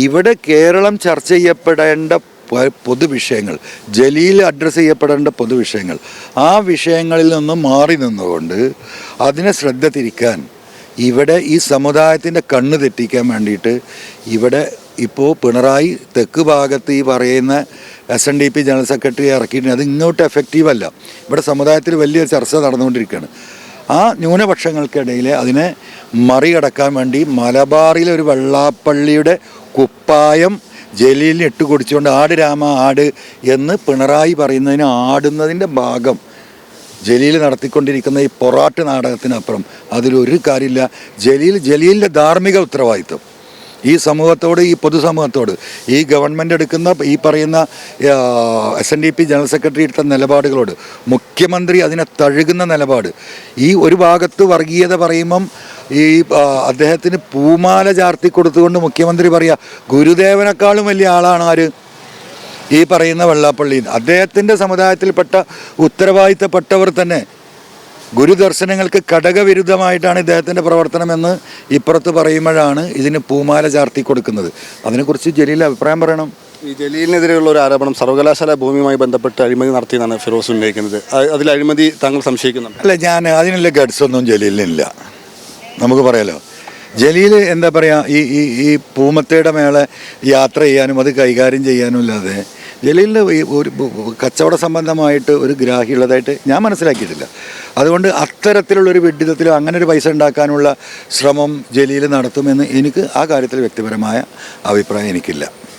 ഇവിടെ കേരളം ചർച്ച ചെയ്യപ്പെടേണ്ട പൊതുവിഷയങ്ങൾ, ജലീൽ അഡ്രസ്സ് ചെയ്യപ്പെടേണ്ട പൊതുവിഷയങ്ങൾ, ആ വിഷയങ്ങളിൽ നിന്നും മാറി നിന്നുകൊണ്ട് അതിനെ ശ്രദ്ധ തിരിക്കാൻ, ഇവിടെ ഈ സമുദായത്തിൻ്റെ കണ്ണ് തെറ്റിക്കാൻ വേണ്ടിയിട്ട് ഇവിടെ ഇപ്പോൾ പിണറായി തെക്ക് ഭാഗത്ത് ഈ പറയുന്ന SNDP ജനറൽ സെക്രട്ടറി ഇറക്കിയിട്ടുണ്ട്. അത് ഇങ്ങോട്ട് എഫക്റ്റീവ് അല്ല. ഇവിടെ സമുദായത്തിൽ വലിയൊരു ചർച്ച നടന്നുകൊണ്ടിരിക്കുകയാണ്. ആ ന്യൂനപക്ഷങ്ങൾക്കിടയിൽ അതിനെ മറികടക്കാൻ വേണ്ടി മലബാറിലെ ഒരു വെള്ളാപ്പള്ളിയുടെ കുപ്പായം ജലീലിന് ഇട്ട് കുടിച്ചുകൊണ്ട് ആട് രാമ ആട് എന്ന് പിണറായി പറയുന്നതിന് ആടുന്നതിൻ്റെ ഭാഗം ജലീൽ നടത്തിക്കൊണ്ടിരിക്കുന്ന ഈ പൊറാട്ട് നാടകത്തിനപ്പുറം അതിലൊരു കാര്യമില്ല. ജലീലിൻ്റെ ധാർമ്മിക ഉത്തരവാദിത്വം ഈ സമൂഹത്തോട്, ഈ പൊതുസമൂഹത്തോട്, ഈ ഗവൺമെൻറ് എടുക്കുന്ന ഈ പറയുന്ന SNDP ജനറൽ സെക്രട്ടറി എടുത്ത നിലപാടുകളോട്, മുഖ്യമന്ത്രി അതിനെ തഴുകുന്ന നിലപാട്, ഈ ഒരു ഭാഗത്ത് വർഗീയത പറയുമ്പം ഈ അദ്ദേഹത്തിന് പൂമാല ചാർത്തി കൊടുത്തുകൊണ്ട് മുഖ്യമന്ത്രി പറയുക ഗുരുദേവനേക്കാളും വലിയ ആളാണ് ആര്, ഈ പറയുന്ന വെള്ളാപ്പള്ളി. അദ്ദേഹത്തിൻ്റെ സമുദായത്തിൽപ്പെട്ട ഉത്തരവാദിത്തപ്പെട്ടവർ തന്നെ ഗുരുദർശനങ്ങൾക്ക് ഘടകവിരുദ്ധമായിട്ടാണ് ഇദ്ദേഹത്തിൻ്റെ പ്രവർത്തനമെന്ന് ഇപ്പുറത്ത് പറയുമ്പോഴാണ് ഇതിന് പൂമാല ചാർത്തി കൊടുക്കുന്നത്. അതിനെക്കുറിച്ച് ജലീൽ അഭിപ്രായം പറയണം. ഈ ജലീലിനെതിരെയുള്ള ഒരു ആരോപണം സർവകലാശാല ഭൂമിയുമായി ബന്ധപ്പെട്ട് അഴിമതി നടത്തിയെന്നാണ് ഫിറോസ് ഉന്നയിക്കുന്നത്. അതിൽ അഴിമതി താങ്കൾ സംശയിക്കുന്നുണ്ട്? അല്ല, ഞാൻ അതിനുള്ള ഗഡ്സൊന്നും ജലീലിനില്ല. നമുക്ക് പറയാലോ, ജലീൽ എന്താ പറയുക, ഈ പൂമത്തയുടെ മേളെ യാത്ര ചെയ്യാനും അത് കൈകാര്യം ചെയ്യാനും ഇല്ലാതെ ജലീലിൻ്റെ ഒരു കച്ചവട സംബന്ധമായിട്ട് ഒരു ഗ്രാഹ്യമുള്ളതായിട്ട് ഞാൻ മനസ്സിലാക്കിയിട്ടില്ല. അതുകൊണ്ട് അത്തരത്തിലുള്ളൊരു വിഡ്ഢിത്തത്തിലോ അങ്ങനെ ഒരു പൈസ ഉണ്ടാക്കാനുള്ള ശ്രമം ജലീൽ നടത്തുമെന്ന് എനിക്ക് ആ കാര്യത്തിൽ വ്യക്തിപരമായ അഭിപ്രായം എനിക്കില്ല.